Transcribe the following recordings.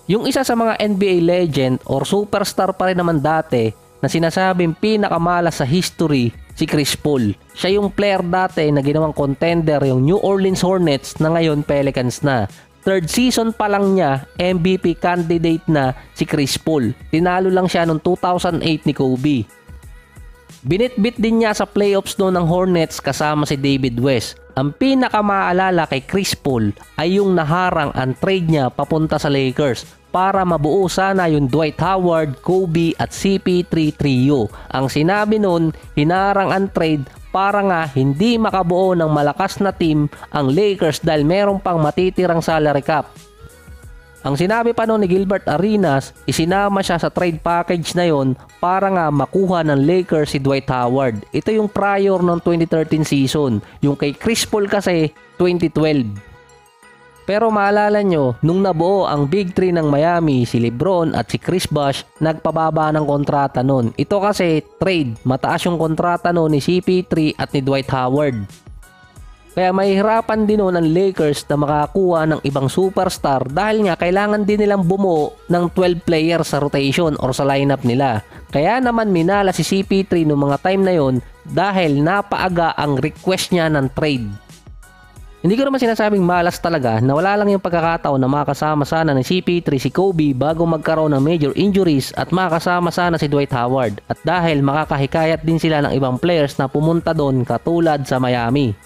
Yung isa sa mga NBA legend or superstar pa rin naman dati na sinasabing pinakamalas sa history, si Chris Paul. Siya yung player dati na ginawang contender yung New Orleans Hornets na ngayon Pelicans na. Third season pa lang niya, MVP candidate na si Chris Paul. Tinalo lang siya noong 2008 ni Kobe. Binitbit din niya sa playoffs noon ng Hornets kasama si David West. Ang pinakamaalala kay Chris Paul ay yung naharang ang trade niya papunta sa Lakers para mabuo sana yung Dwight Howard, Kobe at CP3 trio. Ang sinabi noon, hinarang ang trade para nga hindi makabuo ng malakas na team ang Lakers dahil merong pang matitirang salary cap. Ang sinabi pa noon ni Gilbert Arenas, isinama siya sa trade package na yon para nga makuha ng Lakers si Dwight Howard. Ito yung prior ng 2013 season. Yung kay Chris Paul kasi 2012. Pero maalala nyo, nung nabuo ang Big 3 ng Miami, si LeBron at si Chris Bosh, nagpababa ng kontrata noon. Ito kasi trade, mataas yung kontrata noon ni CP3 at ni Dwight Howard. Kaya mahihirapan din noon ang Lakers na makakuha ng ibang superstar dahil nga kailangan din nilang bumuo ng 12 players sa rotation or sa lineup nila. Kaya naman minala si CP3 noong mga time na yon dahil napaaga ang request niya ng trade. Hindi ko naman sinasabing malas talaga na wala lang yung pagkakataon na makasama sana ng CP3 si Kobe bago magkaroon ng major injuries at makasama sana si Dwight Howard. At dahil makakahikayat din sila ng ibang players na pumunta doon katulad sa Miami.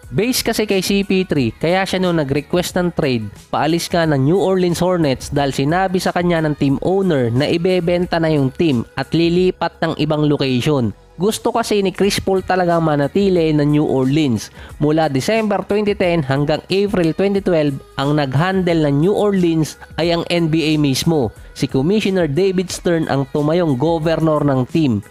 Base kasi kay CP3 kaya siya noon nag-request ng trade, paalis ka ng New Orleans Hornets dahil sinabi sa kanya ng team owner na ibebenta na yung team at lilipat ng ibang location. Gusto kasi ni Chris Paul talaga manatili ng New Orleans. Mula December 2010 hanggang April 2012, ang nag-handle ng New Orleans ay ang NBA mismo. Si Commissioner David Stern ang tumayong governor ng team.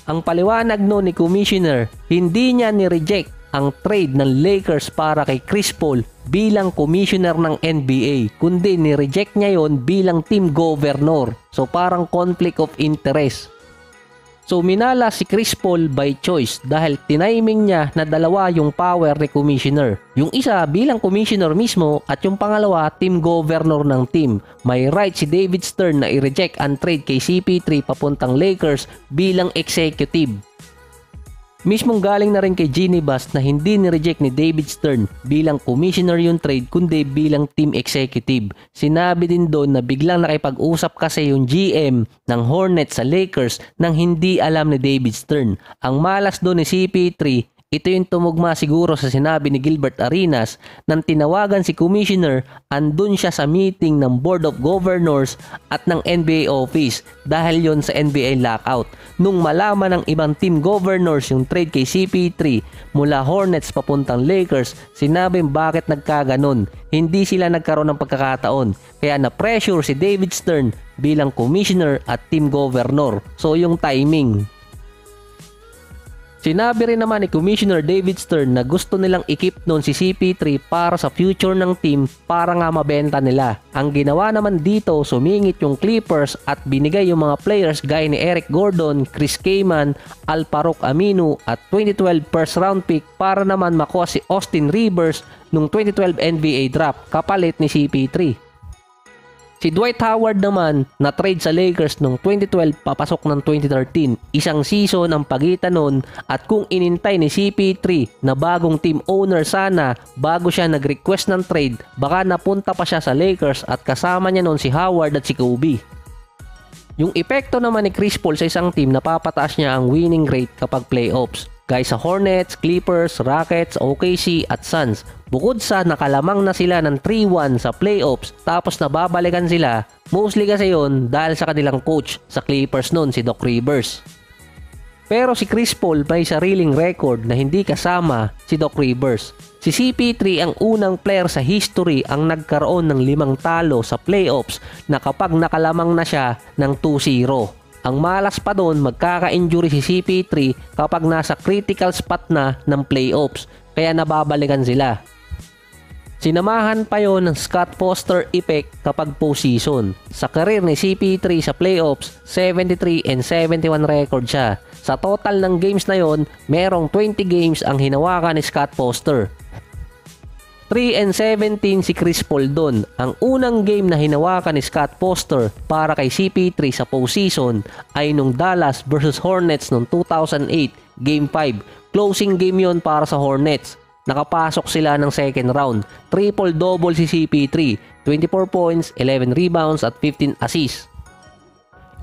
Ang paliwanag noon ni Commissioner, hindi niya ni-reject ang trade ng Lakers para kay Chris Paul bilang commissioner ng NBA, kundi ni-reject niya yon bilang team governor. So parang conflict of interest. So minala si Chris Paul by choice dahil tiniming niya na dalawa yung power ni commissioner. Yung isa bilang commissioner mismo at yung pangalawa team governor ng team. May right si David Stern na i-reject ang trade kay CP3 papuntang Lakers bilang executive. Mismong galing na rin kay Jeanie Buss na hindi ni-reject ni David Stern bilang commissioner yung trade kundi bilang team executive. Sinabi din doon na biglang nakipag-usap kasi yung GM ng Hornets sa Lakers nang hindi alam ni David Stern. Ang malas doon ni CP3, ito yung tumugma siguro sa sinabi ni Gilbert Arenas nang tinawagan si Commissioner, andun siya sa meeting ng Board of Governors at ng NBA office dahil yon sa NBA lockout. Nung malaman ng ibang team governors yung trade kay CP3 mula Hornets papuntang Lakers, sinabing bakit nagkaganon. Hindi sila nagkaroon ng pagkakataon kaya na-pressure si David Stern bilang Commissioner at team governor. So yung timing. Sinabi rin naman ni Commissioner David Stern na gusto nilang i-keep noon si CP3 para sa future ng team para nga mabenta nila. Ang ginawa naman dito, sumingit yung Clippers at binigay yung mga players gaya ni Eric Gordon, Chris Kaman, Al Farouq Aminu at 2012 first round pick para naman makuha si Austin Rivers nung 2012 NBA draft kapalit ni CP3. Si Dwight Howard naman na trade sa Lakers noong 2012 papasok ng 2013. Isang season ang pagitan nun at kung inintay ni CP3 na bagong team owner sana bago siya nag-request ng trade, baka napunta pa siya sa Lakers at kasama niya noon si Howard at si Kobe. Yung epekto naman ni Chris Paul sa isang team, napapataas niya ang winning rate kapag playoffs. Guys sa Hornets, Clippers, Rockets, OKC at Suns. Bukod sa nakalamang na sila ng 3-1 sa playoffs tapos nababalikan sila, mostly kasi yon dahil sa kanilang coach sa Clippers noon si Doc Rivers. Pero si Chris Paul may sariling record na hindi kasama si Doc Rivers. Si CP3 ang unang player sa history ang nagkaroon ng 5 talo sa playoffs na kapag nakalamang na siya ng 2-0. Ang malas pa doon, magkaka-injury si CP3 kapag nasa critical spot na ng playoffs, kaya nababalikan sila. Sinamahan pa yon ng Scott Foster effect kapag postseason. Sa career ni CP3 sa playoffs, 73 and 71 record siya. Sa total ng games na yon, merong 20 games ang hinawakan ni Scott Foster. 3-17 si Chris Paul doon. Ang unang game na hinawakan ni Scott Foster para kay CP3 sa postseason ay nung Dallas versus Hornets noong 2008, Game 5. Closing game yon para sa Hornets. Nakapasok sila ng second round. Triple-double si CP3, 24 points, 11 rebounds at 15 assists.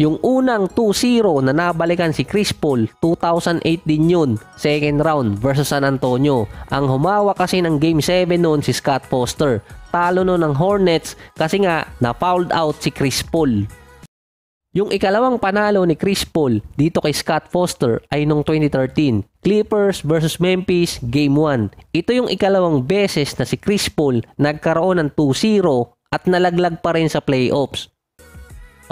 Yung unang 2-0 na nabalikan si Chris Paul, 2008 din yun, second round versus San Antonio. Ang humawak kasi ng Game 7 noon si Scott Foster. Talo noon ng Hornets kasi nga na-fouled out si Chris Paul. Yung ikalawang panalo ni Chris Paul dito kay Scott Foster ay nung 2013, Clippers versus Memphis Game 1. Ito yung ikalawang beses na si Chris Paul nagkaroon ng 2-0 at nalaglag pa rin sa playoffs.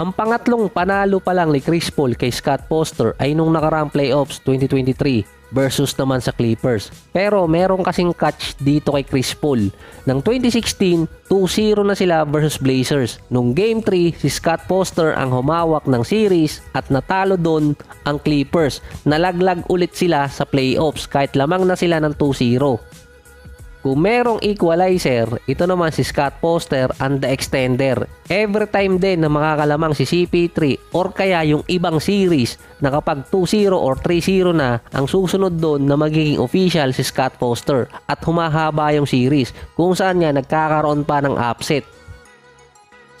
Ang pangatlong panalo pa lang ni Chris Paul kay Scott Foster ay nung nakaraang playoffs 2023 versus naman sa Clippers. Pero meron kasing catch dito kay Chris Paul. Nang 2016, 2-0 na sila versus Blazers. Nung Game 3, si Scott Foster ang humawak ng series at natalo doon ang Clippers. Nalaglag ulit sila sa playoffs kahit lamang na sila ng 2-0. Kung merong equalizer, ito naman si Scott Foster and the extender. Every time din na makakalamang si CP3 or kaya yung ibang series na kapag 2-0 or 3-0 na, ang susunod doon na magiging official si Scott Foster at humahaba yung series kung saan nga nagkakaroon pa ng upset.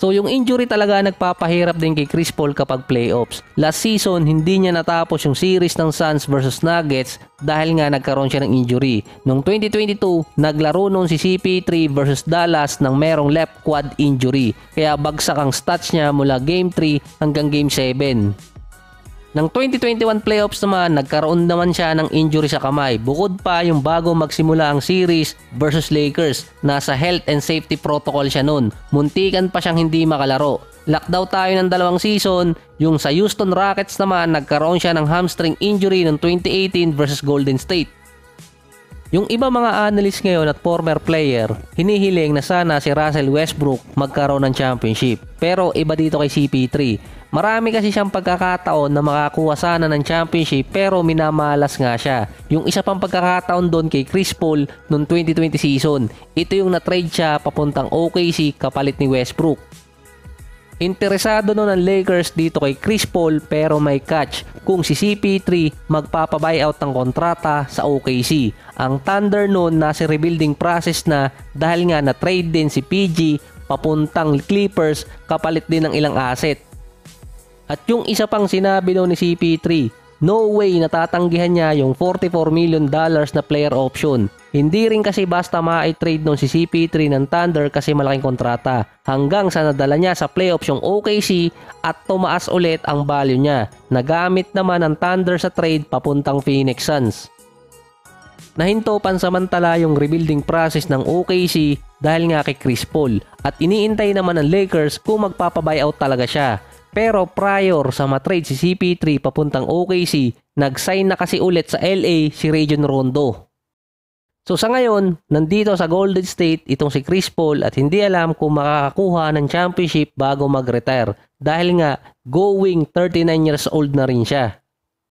So yung injury talaga nagpapahirap din kay Chris Paul kapag playoffs. Last season, hindi niya natapos yung series ng Suns versus Nuggets dahil nga nagkaroon siya ng injury. Noong 2022, naglaro noon si CP3 versus Dallas nang merong left quad injury. Kaya bagsak ang stats niya mula Game 3 hanggang Game 7. Nang 2021 playoffs naman, nagkaroon naman siya ng injury sa kamay. Bukod pa yung bago magsimula ang series versus Lakers. Nasa health and safety protocol siya noon. Muntikan pa siyang hindi makalaro. Lockdown tayo ng 2 season. Yung sa Houston Rockets naman, nagkaroon siya ng hamstring injury noong 2018 versus Golden State. Yung iba mga analyst ngayon at former player, hinihiling na sana si Russell Westbrook magkaroon ng championship. Pero iba dito kay CP3. Marami kasi siyang pagkakataon na makakuha sana ng championship pero minamalas nga siya. Yung isa pang pagkakataon doon kay Chris Paul noong 2020 season. Ito yung na-trade siya papuntang OKC kapalit ni Westbrook. Interesado noon ang Lakers dito kay Chris Paul pero may catch kung si CP3 magpapabuyout ng kontrata sa OKC. Ang Thunder noon nasa rebuilding process na dahil nga na-trade din si PG papuntang Clippers kapalit din ng ilang asset. At yung isa pang sinabi daw ni CP3, no way natatanggihan niya yung $44 million na player option. Hindi rin kasi basta ma-trade nun si CP3 ng Thunder kasi malaking kontrata. Hanggang sa nadala niya sa playoffs yung OKC at tumaas ulit ang value niya. Nagamit naman ng Thunder sa trade papuntang Phoenix Suns. Nahinto pansamantala yung rebuilding process ng OKC dahil nga kay Chris Paul. At iniintay naman ng Lakers kung magpapabuyout talaga siya. Pero prior sa matrade si CP3 papuntang OKC, nag-sign na kasi ulit sa LA si Rajon Rondo. So sa ngayon, nandito sa Golden State itong si Chris Paul at hindi alam kung makakakuha ng championship bago mag-retire dahil nga going 39 years old na rin siya.